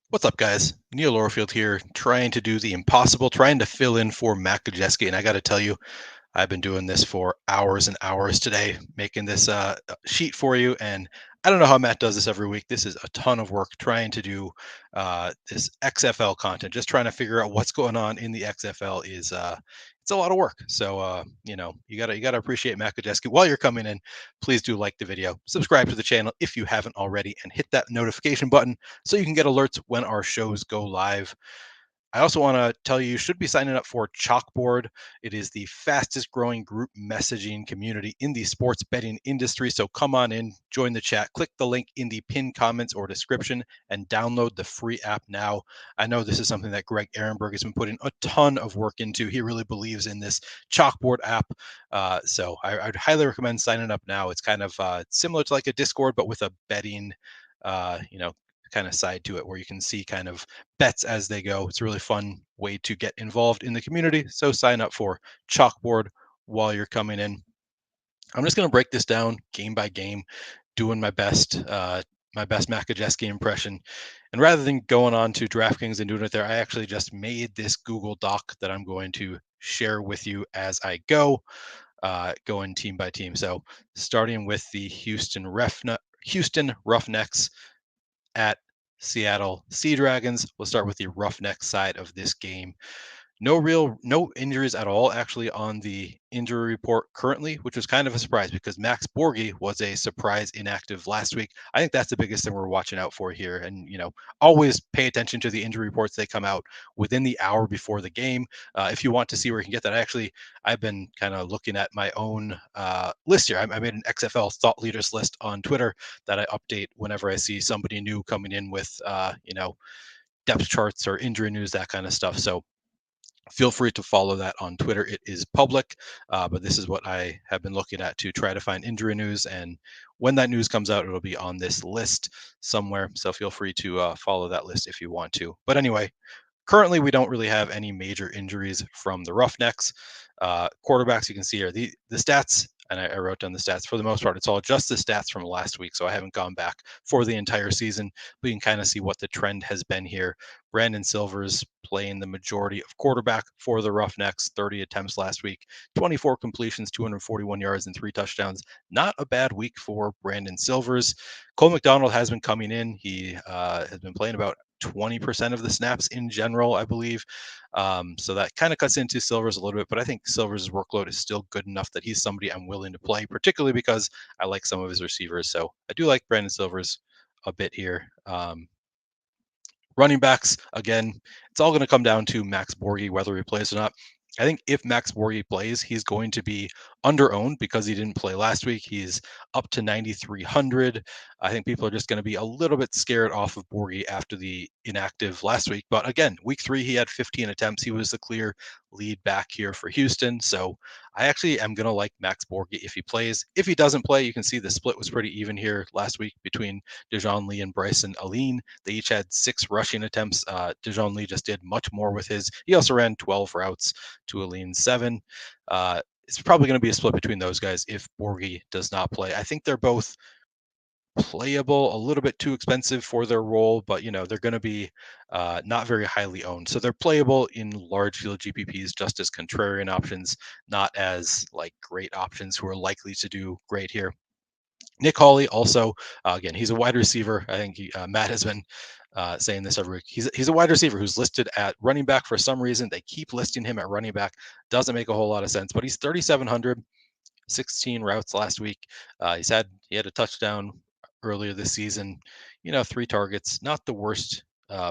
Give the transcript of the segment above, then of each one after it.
What's up, guys? Neil Orfield here, trying to do the impossible, trying to fill in for Matt Gajeski. And I got to tell you, I've been doing this for hours and hours today, making this sheet for you. And I don't know how Matt does this every week. This is a ton of work trying to do this XFL content. Just trying to figure out what's going on in the XFL is it's a lot of work. So you gotta appreciate Matt Gajeski. While you're coming in, please do like the video, subscribe to the channel if you haven't already, and hit that notification button so you can get alerts when our shows go live. I also want to tell you should be signing up for Chalkboard. It is the fastest growing group messaging community in the sports betting industry. So come on in, join the chat, click the link in the pinned comments or description, and download the free app now. I know this is something that Greg Ehrenberg has been putting a ton of work into. He really believes in this Chalkboard app. I'd highly recommend signing up now. It's kind of similar to like a Discord, but with a betting, uh, you know, kind of side to it where you can see kind of bets as they go. It's a really fun way to get involved in the community. So sign up for Chalkboard while you're coming in. I'm just going to break this down game by game, doing my best Makajeski impression. And rather than going on to DraftKings and doing it there, I actually just made this Google Doc that I'm going to share with you as I go, going team by team. So starting with the Houston Roughnecks at Seattle Sea Dragons. We'll start with the Roughneck side of this game. No injuries at all actually on the injury report currently, which was kind of a surprise because Max Borgi was a surprise inactive last week. I think that's the biggest thing we're watching out for here. And always pay attention to the injury reports. They come out within the hour before the game. If you want to see where you can get that, I've been kind of looking at my own list here. I made an XFL thought leaders list on Twitter that I update whenever I see somebody new coming in with depth charts or injury news, that kind of stuff. So feel free to follow that on Twitter. It is public, but this is what I have been looking at to try to find injury news. And when that news comes out, it'll be on this list somewhere. So feel free to follow that list if you want to. But anyway, currently we don't really have any major injuries from the Roughnecks. Quarterbacks, you can see here the stats, and I wrote down the stats. For the most part, it's all just the stats from last week, so I haven't gone back for the entire season, but you can kind of see what the trend has been here. Brandon Silvers playing the majority of quarterback for the Roughnecks, 30 attempts last week, 24 completions, 241 yards, and 3 touchdowns. Not a bad week for Brandon Silvers. Cole McDonald has been coming in. He has been playing about 20% of the snaps in general, I believe. So that kind of cuts into Silvers a little bit, but I think Silvers' workload is still good enough that he's somebody I'm willing to play, particularly because I like some of his receivers. So I do like Brandon Silvers a bit here. Running backs, again, it's all going to come down to Max Borgi, whether he plays or not. I think if Max Borgi plays, he's going to be under-owned because he didn't play last week. He's up to 9,300. I think people are just going to be a little bit scared off of Borgi after the inactive last week. But again, week 3, he had 15 attempts. He was the clear lead back here for Houston. So I actually am going to like Max Borgi if he plays. If he doesn't play, you can see the split was pretty even here last week between Dejoun Lee and Bryson Aline. They each had 6 rushing attempts. Dejoun Lee just did much more with his. He also ran 12 routes to Aline's 7. It's probably going to be a split between those guys if Borgi does not play. I think they're both playable, a little bit too expensive for their role, but they're going to be not very highly owned. So they're playable in large field GPPs just as contrarian options, not as like great options who are likely to do great here. Nick Hawley also, again, he's a wide receiver. I think Matt has been saying this every week. He's a wide receiver who's listed at running back for some reason. They keep listing him at running back. Doesn't make a whole lot of sense, but he's 3,700, 16 routes last week. He had a touchdown earlier this season. 3 targets, not the worst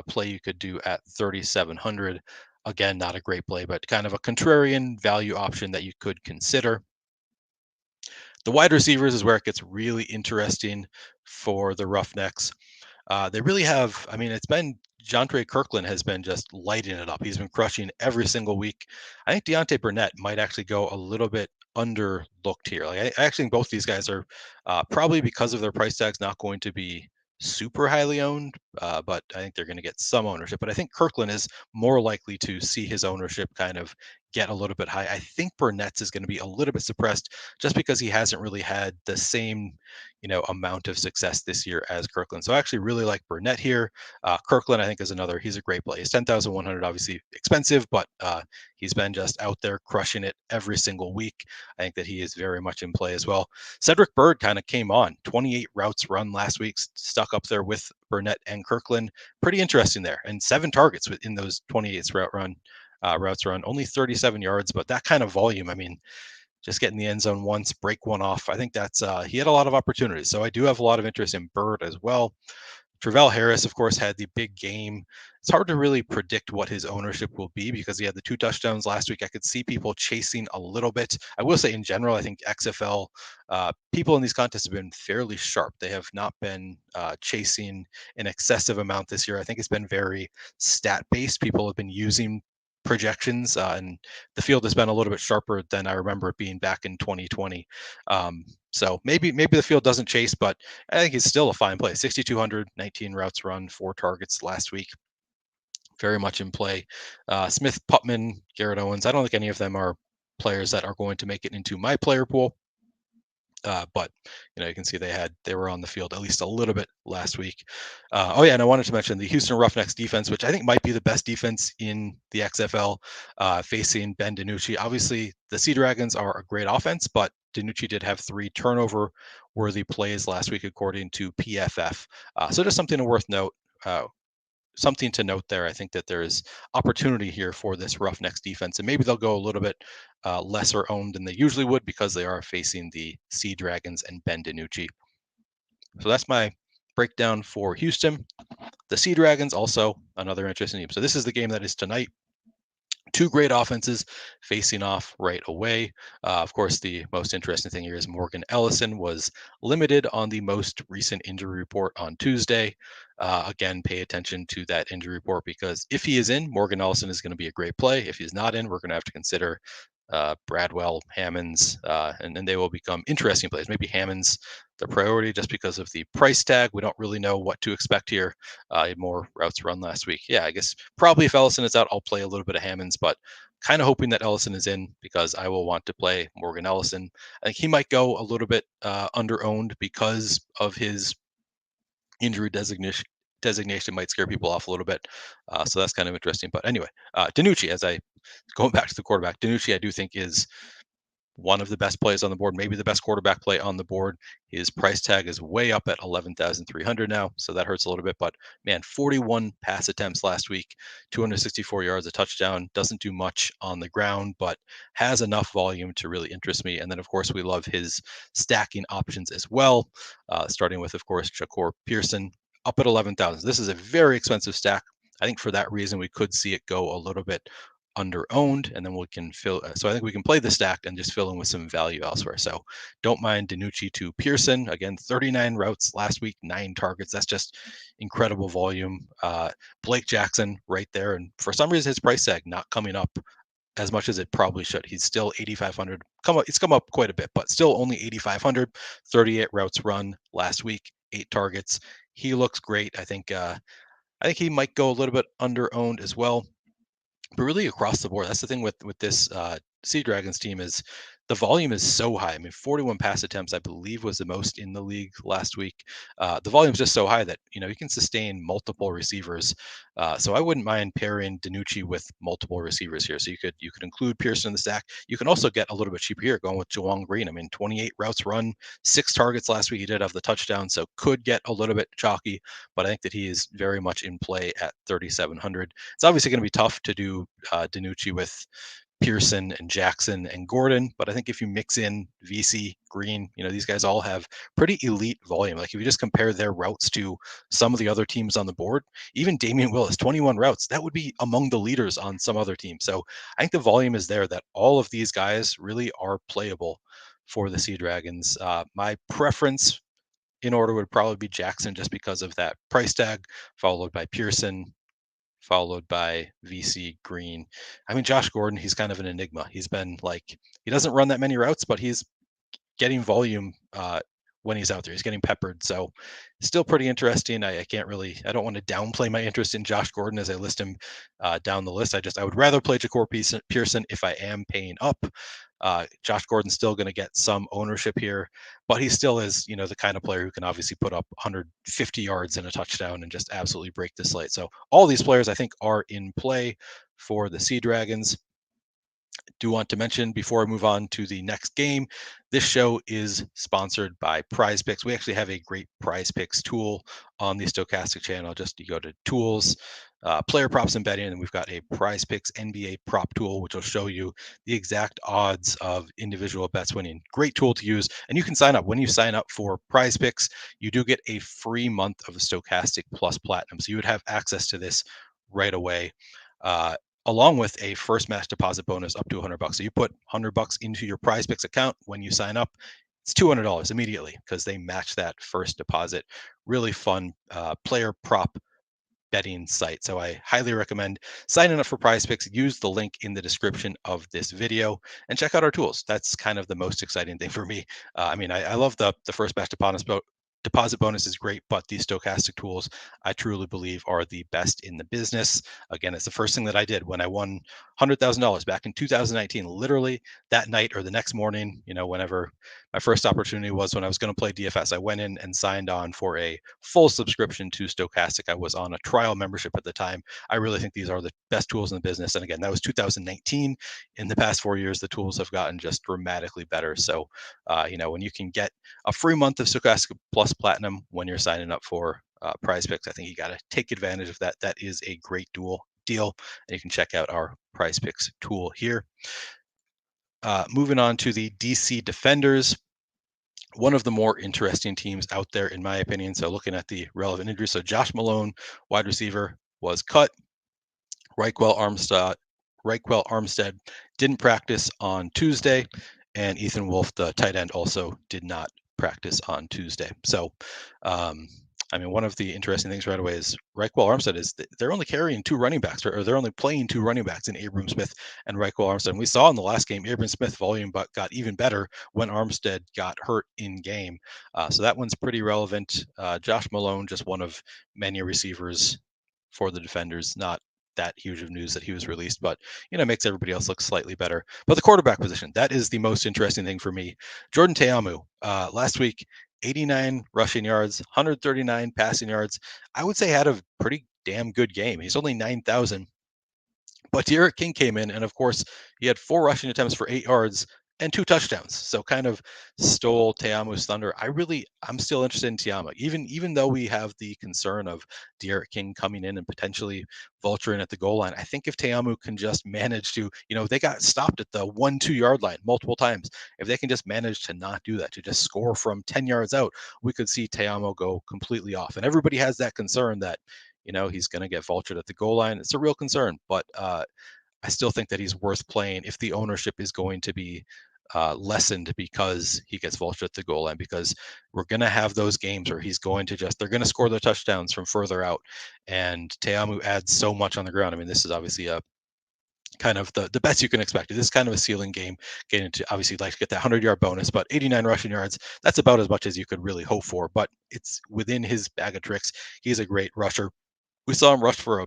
play you could do at 3,700. Again, not a great play, but kind of a contrarian value option that you could consider. The wide receivers is where it gets really interesting for the Roughnecks. They really have, I mean, it's been Jontre Kirkland has been just lighting it up. He's been crushing every single week. I think Deontay Burnett might actually go a little bit underlooked here. Like I actually think both these guys are probably because of their price tags not going to be super highly owned. but I think they're going to get some ownership. But I think Kirkland is more likely to see his ownership kind of get a little bit high. I think Burnett's is going to be a little bit suppressed just because he hasn't really had the same, amount of success this year as Kirkland. So I actually really like Burnett here. Kirkland, I think, is another. He's a great play. He's 10,100, obviously expensive, but he's been just out there crushing it every single week. I think that he is very much in play as well. Cedric Bird kind of came on 28 routes run last week, stuck up there with Burnett and Kirkland. Pretty interesting there, and 7 targets within those 28 routes run, only 37 yards, but that kind of volume. I mean, just get in the end zone once, break one off. I think that's he had a lot of opportunities. So I do have a lot of interest in Bird as well. Travell Harris, of course, had the big game. It's hard to really predict what his ownership will be because he had the 2 touchdowns last week. I could see people chasing a little bit. I will say, in general, I think XFL people in these contests have been fairly sharp. They have not been chasing an excessive amount this year. I think it's been very stat based. People have been using projections, and the field has been a little bit sharper than I remember it being back in 2020. So maybe the field doesn't chase, but I think he's still a fine play. 6,200, 19 routes run, 4 targets last week. Very much in play. Smith, Putman, Garrett Owens. I don't think any of them are players that are going to make it into my player pool. But you can see they were on the field at least a little bit last week. Oh yeah, and I wanted to mention the Houston Roughnecks defense, which I think might be the best defense in the XFL, facing Ben DiNucci. Obviously, the Sea Dragons are a great offense, but DiNucci did have 3 turnover-worthy plays last week, according to PFF. So just something to worth note. Something to note there. I think that there's opportunity here for this Roughnecks defense, and maybe they'll go a little bit lesser owned than they usually would because they are facing the Sea Dragons and Ben DiNucci. So that's my breakdown for Houston. The Sea Dragons, also another interesting team. So this is the game that is tonight. 2 great offenses facing off right away. Of course, the most interesting thing here is Morgan Ellison was limited on the most recent injury report on Tuesday. Again, pay attention to that injury report because if he is in, Morgan Ellison is going to be a great play. If he's not in, we're going to have to consider Bradwell, Hammonds, and then they will become interesting plays. Maybe Hammonds the priority just because of the price tag. We don't really know what to expect here. More routes run last week. Yeah, I guess probably if Ellison is out, I'll play a little bit of Hammonds, but kind of hoping that Ellison is in because I will want to play Morgan Ellison. I think he might go a little bit under owned because of his injury designation might scare people off a little bit. So that's kind of interesting. But anyway, DiNucci, going back to the quarterback, DiNucci, I do think is one of the best plays on the board, maybe the best quarterback play on the board. His price tag is way up at 11,300 now, so that hurts a little bit. But man, 41 pass attempts last week, 264 yards, a touchdown. Doesn't do much on the ground, but has enough volume to really interest me. And then, of course, we love his stacking options as well, starting with, of course, Shakur Pearson up at 11,000. This is a very expensive stack. I think for that reason, we could see it go a little bit under owned, and then we can fill. So I think we can play the stack and just fill in with some value elsewhere. So don't mind DiNucci to Pearson. Again, 39 routes last week, 9 targets. That's just incredible volume. Blake Jackson right there. And for some reason, his price tag not coming up as much as it probably should. He's still 8,500. It's come up quite a bit, but still only 8,500. 38 routes run last week, 8 targets. He looks great. I think he might go a little bit under owned as well, but really across the board. That's the thing with this Sea Dragons team is the volume is so high. I mean, 41 pass attempts, I believe, was the most in the league last week. The volume is just so high that you can sustain multiple receivers. So I wouldn't mind pairing DiNucci with multiple receivers here. So you could include Pearson in the stack. You can also get a little bit cheaper here, going with Jawon Green. I mean, 28 routes run, 6 targets last week. He did have the touchdown, so could get a little bit chalky. But I think that he is very much in play at 3,700. It's obviously going to be tough to do DiNucci with Pearson and Jackson and Gordon, but I think if you mix in VC, Green, these guys all have pretty elite volume. Like if you just compare their routes to some of the other teams on the board, even Damian Willis, 21 routes, that would be among the leaders on some other team. So I think the volume is there that all of these guys really are playable for the Sea Dragons. My preference in order would probably be Jackson just because of that price tag, followed by Pearson, followed by VC Green. I mean, Josh Gordon, he's kind of an enigma. He doesn't run that many routes, but he's getting volume when he's out there. He's getting peppered. So still pretty interesting. I don't want to downplay my interest in Josh Gordon as I list him down the list. I would rather play Ja'Cory Pearson if I am paying up. Josh Gordon's still going to get some ownership here, but he still is, the kind of player who can obviously put up 150 yards and a touchdown and just absolutely break the slate. So all these players I think are in play for the Sea Dragons. Do want to mention before I move on to the next game, this show is sponsored by Prize Picks. We actually have a great Prize Picks tool on the Stokastic channel. Just you go to tools, player props and betting, and we've got a Prize Picks NBA prop tool, which will show you the exact odds of individual bets winning. Great tool to use. And you can sign up. When you sign up for Prize Picks, you do get a free month of Stokastic Plus Platinum. So you would have access to this right away. Along with a first match deposit bonus up to $100. So you put $100 into your Prize Picks account when you sign up, it's $200 immediately because they match that first deposit. Really fun player prop betting site. So I highly recommend signing up for Prize Picks. Use the link in the description of this video and check out our tools. That's kind of the most exciting thing for me. I love the first match deposit bonus is great, but these Stokastic tools I truly believe are the best in the business. Again, it's the first thing that I did when I won $100,000 back in 2019. Literally that night or the next morning, whenever my first opportunity was when I was going to play DFS, I went in and signed on for a full subscription to Stokastic. I was on a trial membership at the time. I really think these are the best tools in the business. And again, that was 2019. In the past 4 years, the tools have gotten just dramatically better. So, when you can get a free month of Stokastic Plus Platinum when you're signing up for Prize Picks, I think you got to take advantage of that. That is a great deal, and you can check out our Prize Picks tool here. Moving on to the DC Defenders, one of the more interesting teams out there, in my opinion. So looking at the relevant injuries, so Josh Malone, wide receiver, was cut. Reichwell Armstead didn't practice on Tuesday, and Ethan Wolf, the tight end, also did not practice on Tuesday. So, one of the interesting things right away is Reichwell Armstead is they're only carrying two running backs, or they're only playing two running backs in Abram Smith and Reichwell Armstead. And we saw in the last game, Abram Smith volume but got even better when Armstead got hurt in game. So that one's pretty relevant. Josh Malone, just one of many receivers for the Defenders, not that huge of news that he was released, but makes everybody else look slightly better. But the quarterback position, that is the most interesting thing for me. Jordan Ta'amu, last week, 89 rushing yards, 139 passing yards. I would say had a pretty damn good game. He's only 9,000. But Derek King came in, and of course, he had 4 rushing attempts for 8 yards and 2 touchdowns. So kind of stole Teamu's thunder. I'm still interested in Teamu, even though we have the concern of Derek King coming in and potentially vulturing at the goal line. I think if Teamu can just manage to, they got stopped at the 1-2 yard line multiple times. If they can just manage to not do that, to just score from 10 yards out, we could see Teamu go completely off. And everybody has that concern that he's going to get vultured at the goal line. It's a real concern, but I still think that he's worth playing if the ownership is going to be lessened because he gets vultured at the goal line, because we're going to have those games where they're going to score their touchdowns from further out. And Teamu adds so much on the ground. This is obviously a kind of the best you can expect. This is kind of a ceiling game. Getting into, obviously, like to get that 100-yard bonus, but 89 rushing yards, that's about as much as you could really hope for. But it's within his bag of tricks. He's a great rusher. We saw him rush for a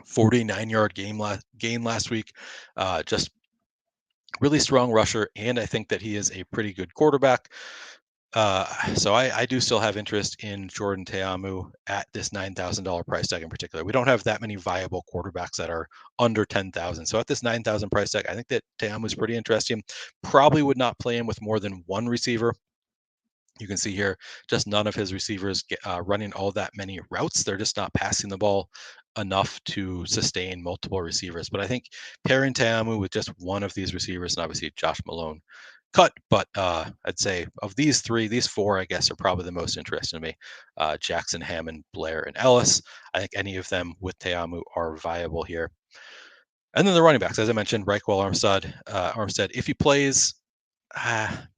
49-yard game last week. Just really strong rusher, and I think that he is a pretty good quarterback. So I do still have interest in Jordan Ta'amu at this $9,000 price tag in particular. We don't have that many viable quarterbacks that are under 10,000. So at this 9,000 price tag, I think that Ta'amu is pretty interesting. Probably would not play him with more than one receiver. You can see here, just none of his receivers running all that many routes. They're just not passing the ball enough to sustain multiple receivers. But I think pairing Ta'amu with just one of these receivers, and obviously Josh Malone cut, but I'd say of these 4, I guess, are probably the most interesting to me. Jackson, Hammond, Blair, and Ellis. I think any of them with Ta'amu are viable here. And then the running backs, as I mentioned, Reichwell Armstead, if he plays,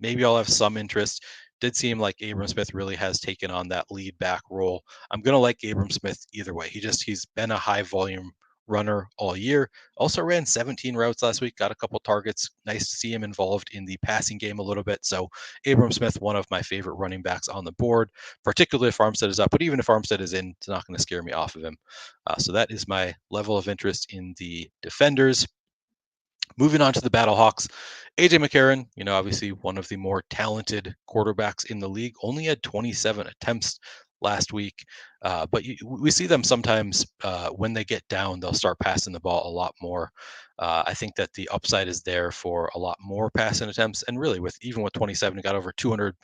maybe I'll have some interest. Did seem like Abram Smith really has taken on that lead back role. I'm going to like Abram Smith either way. He's been a high volume runner all year. Also ran 17 routes last week, got a couple targets. Nice to see him involved in the passing game a little bit. So Abram Smith, one of my favorite running backs on the board, particularly if Armstead is up. But even if Armstead is in, it's not going to scare me off of him. So that is my level of interest in the defenders. Moving on to the Battlehawks, AJ McCarron, obviously one of the more talented quarterbacks in the league, only had 27 attempts last week. But we see them sometimes when they get down, they'll start passing the ball a lot more. I think that the upside is there for a lot more passing attempts. And really, even with 27, he got over 200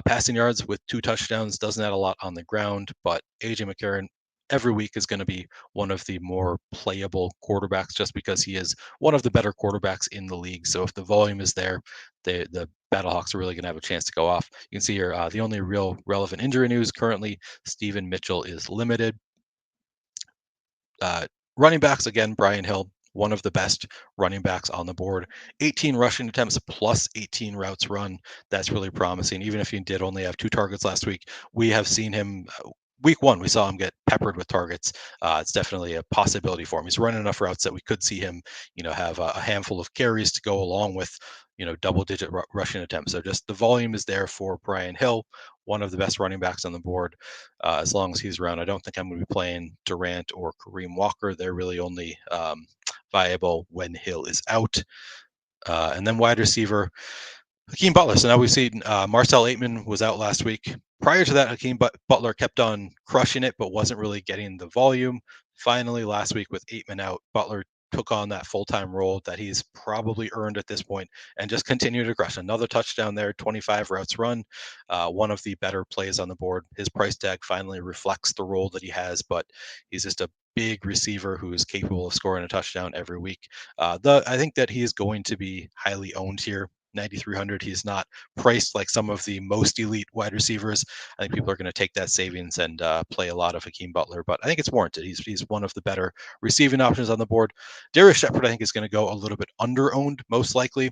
passing yards with 2 touchdowns. Doesn't add a lot on the ground, but AJ McCarron every week is going to be one of the more playable quarterbacks just because he is one of the better quarterbacks in the league. So if the volume is there, the Battlehawks are really going to have a chance to go off. You can see here the only real relevant injury news currently, Stephen Mitchell is limited. Uh, Running backs, again, Brian Hill, one of the best running backs on the board. 18 rushing attempts plus 18 routes run. That's really promising. Even if he did only have 2 targets last week, we have seen him. Week 1, we saw him get peppered with targets. It's definitely a possibility for him. He's running enough routes that we could see him, have a handful of carries to go along with, double-digit rushing attempts. So just the volume is there for Brian Hill, one of the best running backs on the board. As long as he's around, I don't think I'm going to be playing Durant or Kareem Walker. They're really only viable when Hill is out. And then wide receiver, Hakeem Butler. So now we've seen Marcel Aitman was out last week. Prior to that, Hakeem Butler kept on crushing it, but wasn't really getting the volume. Finally, last week with Aitman out, Butler took on that full-time role that he's probably earned at this point and just continued to crush. Another touchdown there, 25 routes run, one of the better plays on the board. His price tag finally reflects the role that he has, but he's just a big receiver who is capable of scoring a touchdown every week. I think that he is going to be highly owned here. 9,300. He's not priced like some of the most elite wide receivers. I think people are going to take that savings and play a lot of Hakeem Butler, but I think it's warranted. He's one of the better receiving options on the board. Darius Shepard, I think, is going to go a little bit under owned, most likely.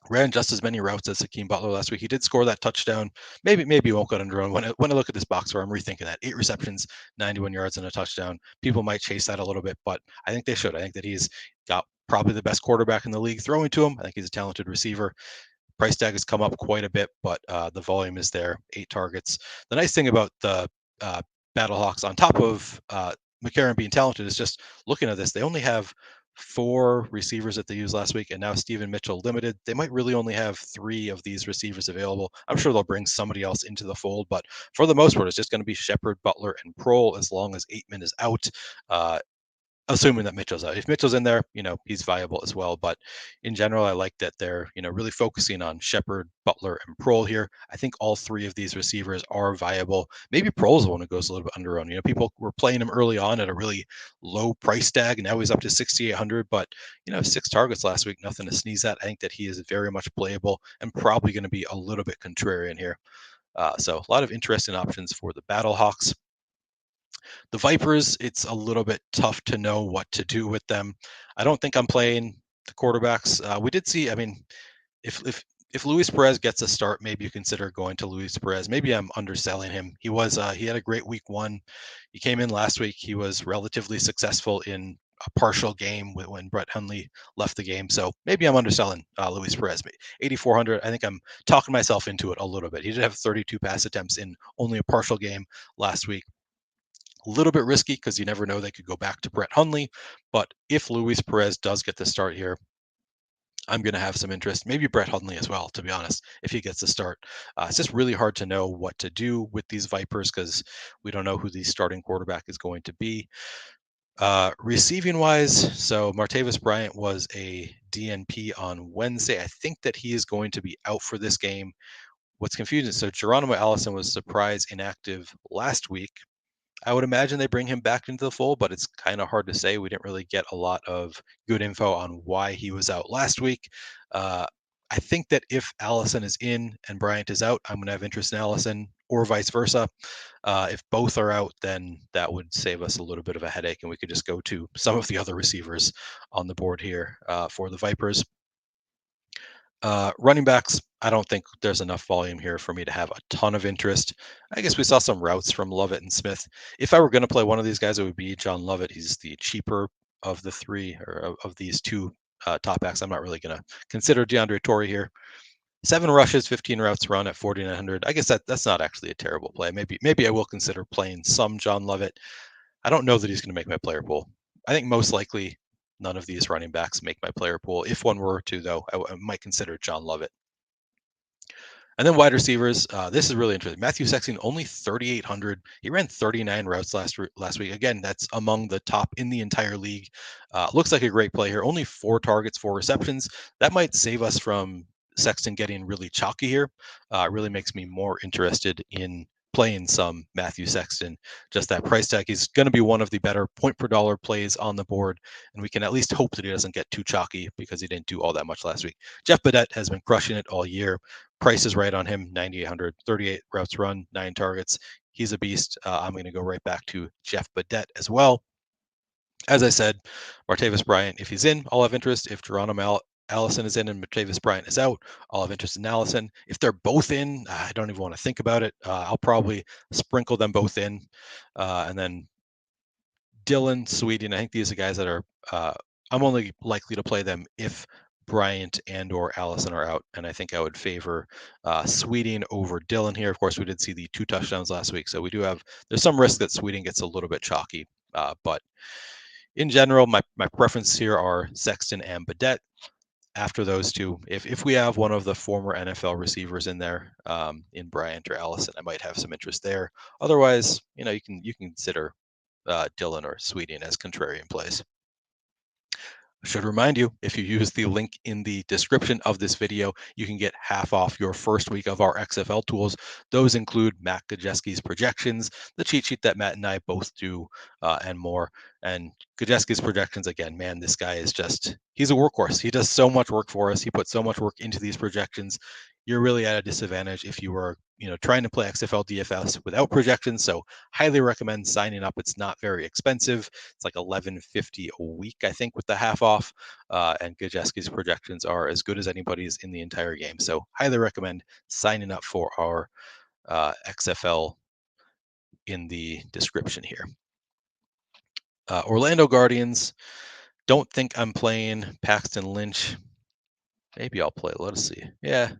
Ran just as many routes as Hakeem Butler last week. He did score that touchdown. Maybe he won't go under owned. When I look at this box score, I'm rethinking that. 8 receptions, 91 yards, and a touchdown. People might chase that a little bit, but I think they should. I think that he's got probably the best quarterback in the league throwing to him. I think he's a talented receiver. Price tag has come up quite a bit, but the volume is there. 8 targets. The nice thing about the uh, Battlehawks, on top of McCarron being talented, is just looking at this. They only have 4 receivers that they used last week, and now Stephen Mitchell limited. They might really only have 3 of these receivers available. I'm sure they'll bring somebody else into the fold, but for the most part, it's just going to be Shepard, Butler, and Prohl as long as Aitman is out. Assuming that Mitchell's out. If Mitchell's in there, he's viable as well. But in general, I like that they're, really focusing on Shepard, Butler, and Prohl here. I think all 3 of these receivers are viable. Maybe Prohl's the one who goes a little bit under owned. People were playing him early on at a really low price tag, and now he's up to 6,800. But 6 targets last week, nothing to sneeze at. I think that he is very much playable and probably going to be a little bit contrarian here. So a lot of interesting options for the Battlehawks. The Vipers, it's a little bit tough to know what to do with them. I don't think I'm playing the quarterbacks. We did see, I mean, if Luis Perez gets a start, maybe you consider going to Luis Perez. Maybe I'm underselling him. He had a great week 1. He came in last week. He was relatively successful in a partial game when Brett Hundley left the game. So maybe I'm underselling Luis Perez. 8,400. I think I'm talking myself into it a little bit. He did have 32 pass attempts in only a partial game last week. A little bit risky because you never know, they could go back to Brett Hundley. But if Luis Perez does get the start here, I'm going to have some interest. Maybe Brett Hundley as well, to be honest, if he gets the start. It's just really hard to know what to do with these Vipers because we don't know who the starting quarterback is going to be. Receiving wise, so Martavis Bryant was a DNP on Wednesday. I think that he is going to be out for this game. What's confusing, so Geronimo Allison was surprise inactive last week. I would imagine they bring him back into the fold, but it's kind of hard to say. We didn't really get a lot of good info on why he was out last week. I think that if Allison is in and Bryant is out, I'm going to have interest in Allison, or vice versa. If both are out, then that would save us a little bit of a headache, and we could just go to some of the other receivers on the board here for the Vipers. Running backs, I don't think there's enough volume here for me to have a ton of interest. I guess we saw some routes from Lovett and Smith. If I were going to play one of these guys, it would be John Lovett. He's the cheaper of the three or of these two top backs. I'm not really going to consider DeAndre Torrey here. 7 rushes, 15 routes run at 4,900. I guess that's not actually a terrible play. Maybe I will consider playing some John Lovett. I don't know that he's going to make my player pool. I think most likely none of these running backs make my player pool. If one were to, though, I might consider John Lovett. And then wide receivers, this is really interesting. Matthew Sexton only 3,800. He ran 39 routes last week. Again, that's among the top in the entire league. Looks like a great play here. Only 4 targets, 4 receptions. That might save us from Sexton getting really chalky here. It really makes me more interested in playing some Matthew Sexton. Just that price tag, he's going to be one of the better point per dollar plays on the board, and we can at least hope that he doesn't get too chalky because he didn't do all that much last week. Jeff Badette has been crushing it all year. Price is right on him, 9,800, 38 routes run, 9 targets. He's a beast. I'm going to go right back to Jeff Badette as well. As I said, Martavis Bryant, if he's in, I'll have interest. If Geronimo Allison is in and Martavis Bryant is out, I'll have interest in Allison. If they're both in, I don't even want to think about it. I'll probably sprinkle them both in. And then Dillon, Sweeting, I think these are guys that are, I'm only likely to play them if Bryant and or Allison are out, and I think I would favor Sweeting over Dillon here. Of course, we did see the 2 touchdowns last week, so we do have, there's some risk that Sweeting gets a little bit chalky, but in general, my preference here are Sexton and Badette. After those two, if we have one of the former NFL receivers in there, in Bryant or Allison, I might have some interest there. Otherwise, you can consider Dillon or Sweeting as contrarian plays. I should remind you, if you use the link in the description of this video, you can get half off your first week of our XFL tools. Those include Matt Gajewski's projections, the cheat sheet that Matt and I both do, and more. And Gajewski's projections, again, man, this guy is he's a workhorse. He does so much work for us. He puts so much work into these projections. You're really at a disadvantage if you were trying to play XFL DFS without projections. So highly recommend signing up. It's not very expensive. It's like $11.50 a week, I think, with the half off. And Gajewski's projections are as good as anybody's in the entire game. So highly recommend signing up for our XFL in the description here. Orlando Guardians. Don't think I'm playing Paxton Lynch. Maybe I'll play. Let us see. Yeah,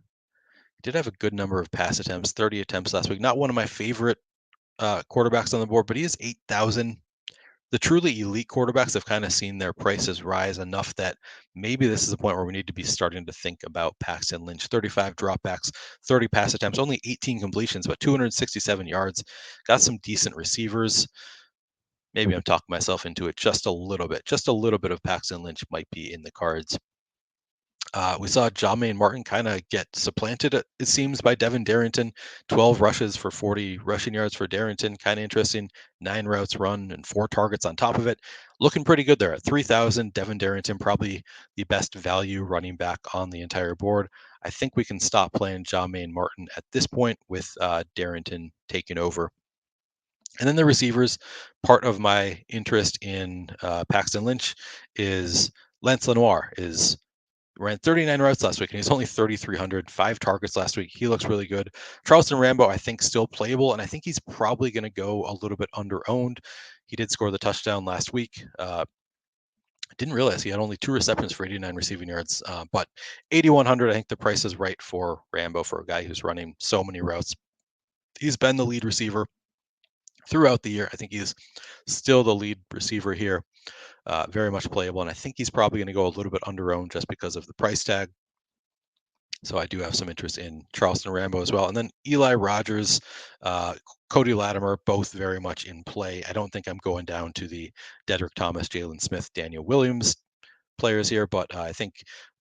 did have a good number of pass attempts, 30 attempts last week. Not one of my favorite quarterbacks on the board, but he is 8,000. The truly elite quarterbacks have kind of seen their prices rise enough that maybe this is a point where we need to be starting to think about Paxton Lynch. 35 dropbacks, 30 pass attempts, only 18 completions, but 267 yards. Got some decent receivers. Maybe I'm talking myself into it just a little bit. Just a little bit of Paxton Lynch might be in the cards. We saw Jermaine Martin kind of get supplanted, it seems, by Devin Darrington. 12 rushes for 40 rushing yards for Darrington. Kind of interesting. 9 routes run and 4 targets on top of it. Looking pretty good there. At 3,000, Devin Darrington, probably the best value running back on the entire board. I think we can stop playing Jermaine Martin at this point with Darrington taking over. And then the receivers, part of my interest in Paxton Lynch is Lance Lenoir ran 39 routes last week, and he's only 3,300, 5 targets last week. He looks really good. Charleston Rambo, I think, still playable, and I think he's probably going to go a little bit under-owned. He did score the touchdown last week. Didn't realize he had only 2 receptions for 89 receiving yards, but 8,100, I think the price is right for Rambo for a guy who's running so many routes. He's been the lead receiver throughout the year. I think he's still the lead receiver here. Very much playable, and I think he's probably going to go a little bit under-owned just because of the price tag. So I do have some interest in Charleston Rambo as well. And then Eli Rogers, Cody Latimer, both very much in play. I don't think I'm going down to the Dedrick Thomas, Jalen Smith, Daniel Williams players here, but I think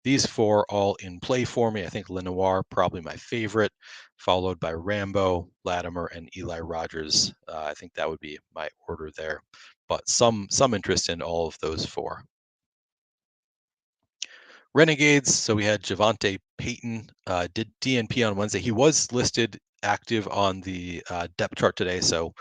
these 4 all in play for me. I think Lenoir, probably my favorite, followed by Rambo, Latimer, and Eli Rogers. I think that would be my order there, but some interest in all of those 4. Renegades. So we had Javonte Payton, did DNP on Wednesday. He was listed active on the depth chart today. So,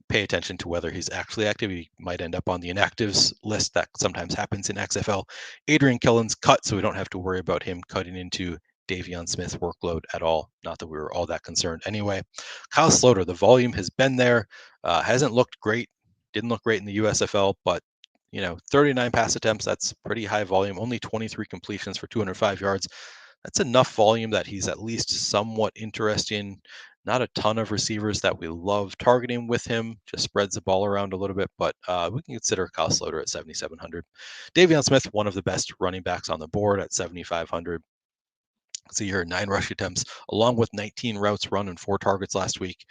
pay attention to whether he's actually active. He might end up on the inactives list. That sometimes happens in XFL. Adrian Killen's cut, so we don't have to worry about him cutting into Davion Smith's workload at all. Not that we were all that concerned anyway. Kyle Sloter, the volume has been there. Hasn't looked great. Didn't look great in the USFL, but 39 pass attempts. That's pretty high volume. Only 23 completions for 205 yards. That's enough volume that he's at least somewhat interesting. Not a ton of receivers that we love targeting with him. Just spreads the ball around a little bit, but we can consider Kyle Sloter at 7,700. Davion Smith, one of the best running backs on the board at 7,500. See here, 9 rush attempts, along with 19 routes run and 4 targets last week.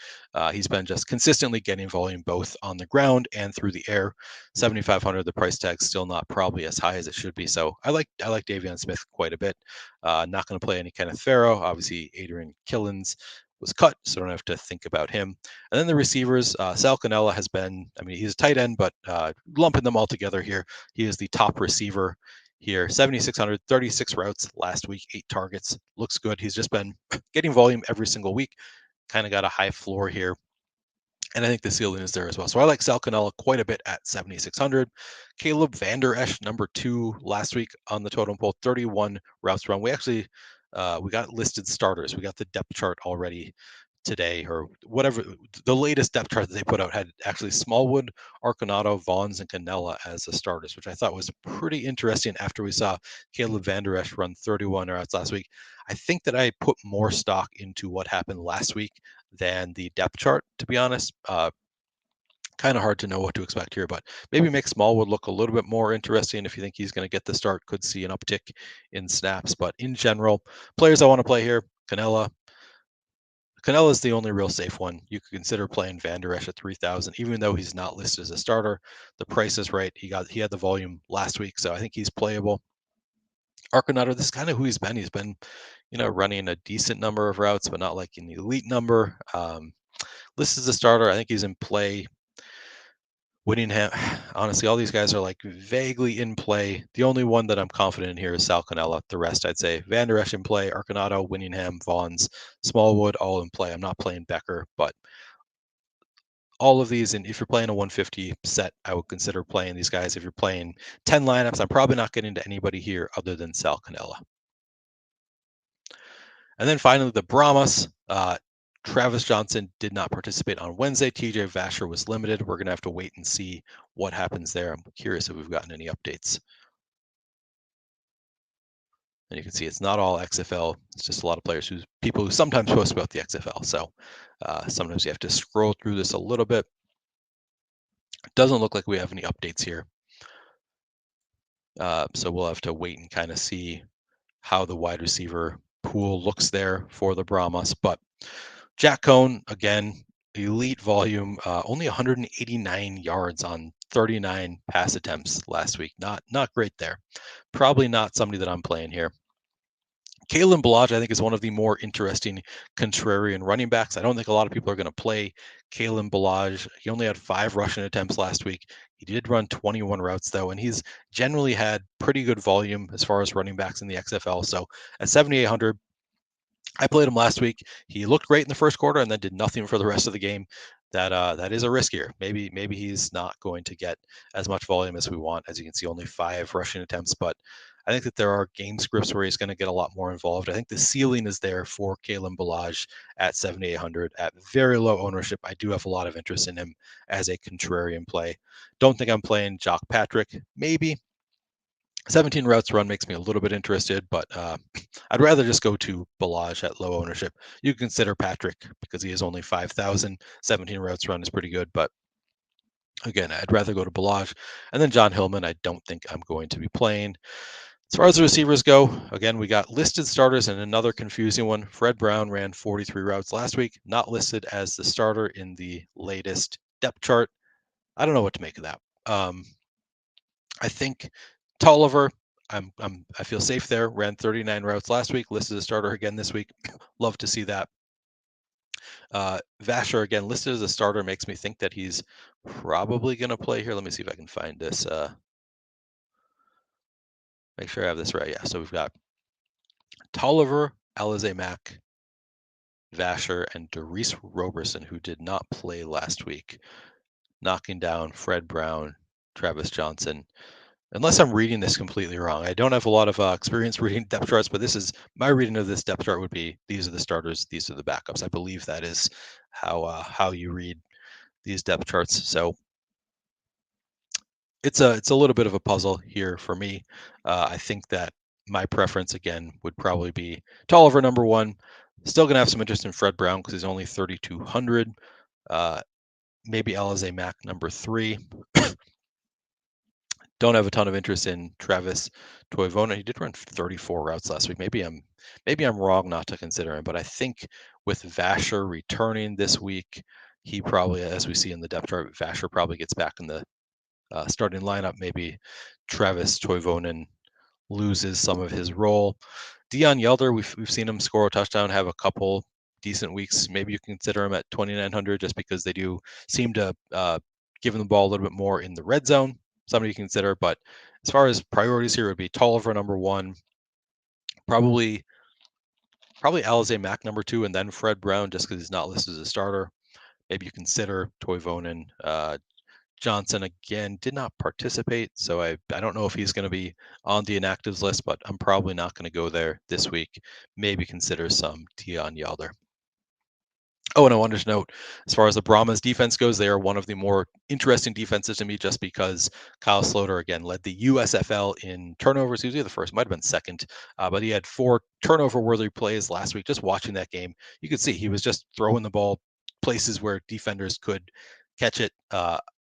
He's been just consistently getting volume both on the ground and through the air. 7,500, the price tag's still not probably as high as it should be. So I like Davion Smith quite a bit. Not going to play any Kenneth Farrow. Obviously, Adrian Killins was cut, so don't have to think about him. And then the receivers, Sal Cannella has been, I mean, he's a tight end, but lumping them all together here, he is the top receiver here. 7,600, 36 routes last week, 8 targets. Looks good. He's just been getting volume every single week. Kind of got a high floor here. And I think the ceiling is there as well. So I like Sal Cannella quite a bit at 7,600. Caleb Vander Esch, number 2 last week on the totem pole, 31 routes run. We actually we got listed starters. We got the depth chart already today, or whatever. The latest depth chart that they put out had actually Smallwood, Arconato, Vaughns, and Cannella as the starters, which I thought was pretty interesting after we saw Caleb Vander Esch run 31 routes last week. I think that I put more stock into what happened last week than the depth chart, to be honest. Kind of hard to know what to expect here, but maybe make Smallwood look a little bit more interesting if you think he's going to get the start. Could see an uptick in snaps, but in general, players I want to play here: Cannella. Cannella is the only real safe one. You could consider playing Van Der Esch at 3,000, even though he's not listed as a starter. The price is right. He had the volume last week, so I think he's playable. Arconato, this is kind of who he's been. He's been, running a decent number of routes, but not like an elite number. This is the starter. I think he's in play. Whittingham, honestly, all these guys are like vaguely in play. The only one that I'm confident in here is Sal Cannella. The rest, I'd say Van Der Esch in play, Arconato, Whittingham, Vaughns, Smallwood, all in play. I'm not playing Becker, but all of these, and if you're playing a 150 set, I would consider playing these guys. If you're playing 10 lineups, I'm probably not getting to anybody here other than Sal Cannella. And then finally, the Brahmas. Travis Johnson did not participate on Wednesday. TJ Vasher was limited. We're going to have to wait and see what happens there. I'm curious if we've gotten any updates. And you can see it's not all XFL. It's just a lot of people who sometimes post about the XFL. So sometimes you have to scroll through this a little bit. It doesn't look like we have any updates here. So we'll have to wait and kind of see how the wide receiver pool looks there for the Brahmas. But Jack Cohn, again, elite volume, only 189 yards on 39 pass attempts last week. Not great there. Probably not somebody that I'm playing here. Kalen Ballage, I think, is one of the more interesting contrarian running backs. I don't think a lot of people are going to play Kalen Ballage. He only had 5 rushing attempts last week. He did run 21 routes, though, and he's generally had pretty good volume as far as running backs in the XFL. So at 7,800, I played him last week. He looked great in the first quarter and then did nothing for the rest of the game. That is a riskier. Maybe he's not going to get as much volume as we want. As you can see, only 5 rushing attempts, but I think that there are game scripts where he's going to get a lot more involved. I think the ceiling is there for Kalen Ballage at 7,800 at very low ownership. I do have a lot of interest in him as a contrarian play. Don't think I'm playing Jock Patrick. Maybe 17 routes run makes me a little bit interested, but I'd rather just go to Ballage at low ownership. You can consider Patrick because he is only 5,000. 17 routes run is pretty good, but again, I'd rather go to Ballage. And then John Hillman, I don't think I'm going to be playing. As far as the receivers go, again, we got listed starters and another confusing one. Fred Brown ran 43 routes last week, not listed as the starter in the latest depth chart. I don't know what to make of that. I think Tolliver, I feel safe there. Ran 39 routes last week, listed as a starter again this week. Love to see that. Vasher again listed as a starter makes me think that he's probably going to play here. Let me see if I can find this. Make sure I have this right. Yeah, so we've got Tolliver, Alize Mack, Vasher, and Doris Roberson, who did not play last week, knocking down Fred Brown, Travis Johnson. Unless I'm reading this completely wrong. I don't have a lot of experience reading depth charts, but this is my reading of this depth chart would be these are the starters, these are the backups. I believe that is how you read these depth charts. So It's a little bit of a puzzle here for me. I think that my preference again would probably be Tolliver number one. Still gonna have some interest in Fred Brown because he's only 3,200. Uh, maybe Alize Mack number three. Don't have a ton of interest in Travis Toivona. He did run 34 routes last week. Maybe I'm wrong not to consider him, but I think with Vasher returning this week, he probably, as we see in the depth chart, Vasher probably gets back in the starting lineup. Maybe Travis Toivonen loses some of his role. Dion Yelder, we've seen him score a touchdown, have a couple decent weeks. Maybe you can consider him at 2,900 just because they do seem to give him the ball a little bit more in the red zone. Somebody you consider, but as far as priorities here, it would be Tolliver number one, probably Alize Mack number two, and then Fred Brown just because he's not listed as a starter. Maybe you consider Toivonen. Johnson again did not participate, so I don't know if he's going to be on the inactives list, but I'm probably not going to go there this week. Maybe consider some Tion Yalder. Oh, and I wanted to note, as far as the Brahmas defense goes, they are one of the more interesting defenses to me just because Kyle Sloter, again, led the USFL in turnovers. He was either the first, might have been second, but he had 4 turnover-worthy plays last week. Just watching that game, you could see he was just throwing the ball places where defenders could catch it.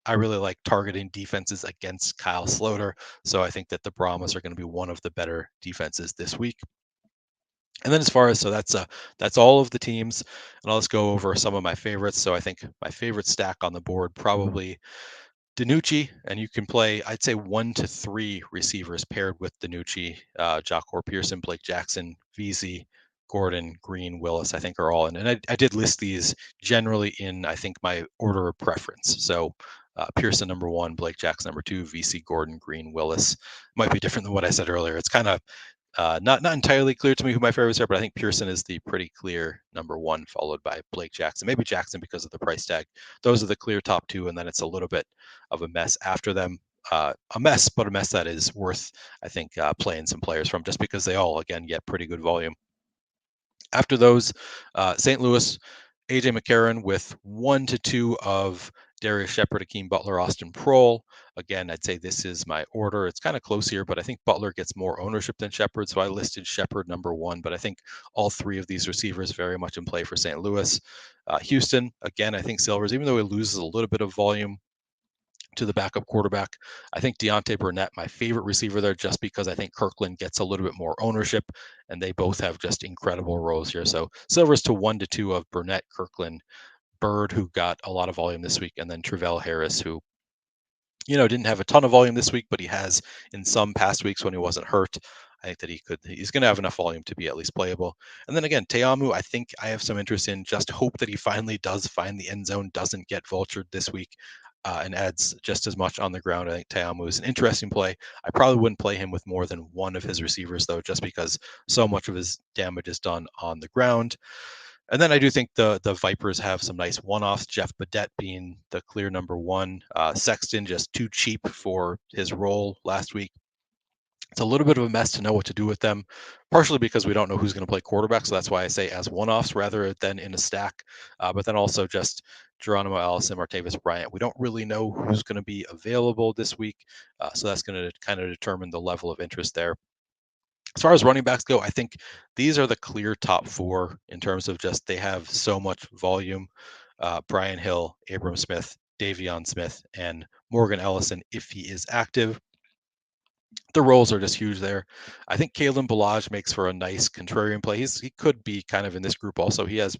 I really like targeting defenses against Kyle Sloter, so I think that the Brahmas are going to be one of the better defenses this week. And then as far as that's all of the teams, and I'll just go over some of my favorites. So I think my favorite stack on the board probably DiNucci, and you can play I'd say 1 to 3 receivers paired with DiNucci, Jacor Pearson, Blake Jackson, VZ, Gordon, Green, Willis. I think are all in, and I did list these generally in I think my order of preference. So. Pearson number one, Blake Jackson number two, VC Gordon, Green, Willis. Might be different than what I said earlier. It's kind of not entirely clear to me who my favorites are, but I think Pearson is the pretty clear number one, followed by Blake Jackson. Maybe Jackson because of the price tag. Those are the clear top two, and then it's a little bit of a mess after them. A mess, but a mess that is worth, I think, playing some players from, just because they all again get pretty good volume. After those, St. Louis, AJ McCarron with 1 to 2 of Darius Shepard, Akeem Butler, Austin Prohl. Again, I'd say this is my order. It's kind of close here, but I think Butler gets more ownership than Shepard, so I listed Shepard number one. But I think all 3 of these receivers very much in play for St. Louis. Houston, again, I think Silvers, even though he loses a little bit of volume to the backup quarterback. I think Deontay Burnett, my favorite receiver there, just because I think Kirkland gets a little bit more ownership, and they both have just incredible roles here. So Silvers to 1 to 2 of Burnett, Kirkland, Bird, who got a lot of volume this week, and then Travell Harris, who didn't have a ton of volume this week, but he has in some past weeks when he wasn't hurt. I think that he's going to have enough volume to be at least playable. And then again, Teamu, I think I have some interest in. Just hope that he finally does find the end zone, doesn't get vultured this week, and adds just as much on the ground. I think Teamu is an interesting play. I probably wouldn't play him with more than one of his receivers, though, just because so much of his damage is done on the ground. And then I do think the Vipers have some nice one-offs. Jeff Badette being the clear number one. Sexton just too cheap for his role last week. It's a little bit of a mess to know what to do with them, partially because we don't know who's going to play quarterback. So that's why I say as one-offs rather than in a stack. But then also just Geronimo Allison, Martavis Bryant. We don't really know who's going to be available this week. So that's going to kind of determine the level of interest there. As far as running backs go, I think these are the clear top 4 in terms of just they have so much volume. Brian Hill, Abram Smith, Davion Smith, and Morgan Ellison, if he is active. The roles are just huge there. I think Kalen Ballage makes for a nice contrarian play. He could be kind of in this group also. He has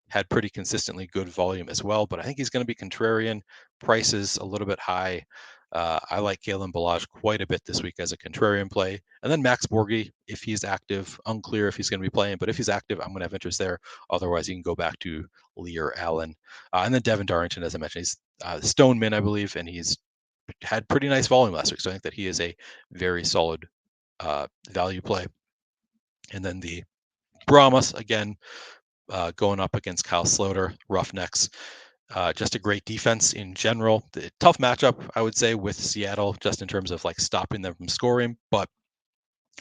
had pretty consistently good volume as well, but I think he's going to be contrarian. Prices a little bit high. I like Kalen Ballage quite a bit this week as a contrarian play. And then Max Borghi, if he's active, unclear if he's going to be playing, but if he's active, I'm going to have interest there. Otherwise, you can go back to Lear Allen. And then Devin Darrington, as I mentioned, he's Stoneman, I believe, and he's had pretty nice volume last week. So I think that he is a very solid value play. And then the Brahmas, again, going up against Kyle Sloter, Roughnecks. Just a great defense in general. Tough matchup, I would say, with Seattle, just in terms of like stopping them from scoring. But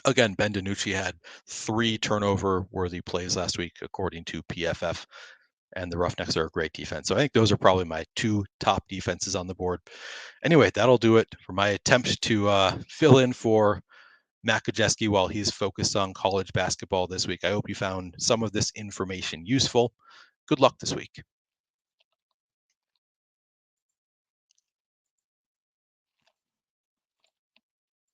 again, Ben DiNucci had 3 turnover-worthy plays last week, according to PFF. and the Roughnecks are a great defense. So I think those are probably my two top defenses on the board. Anyway, that'll do it for my attempt to fill in for Matt Kajeski while he's focused on college basketball this week. I hope you found some of this information useful. Good luck this week.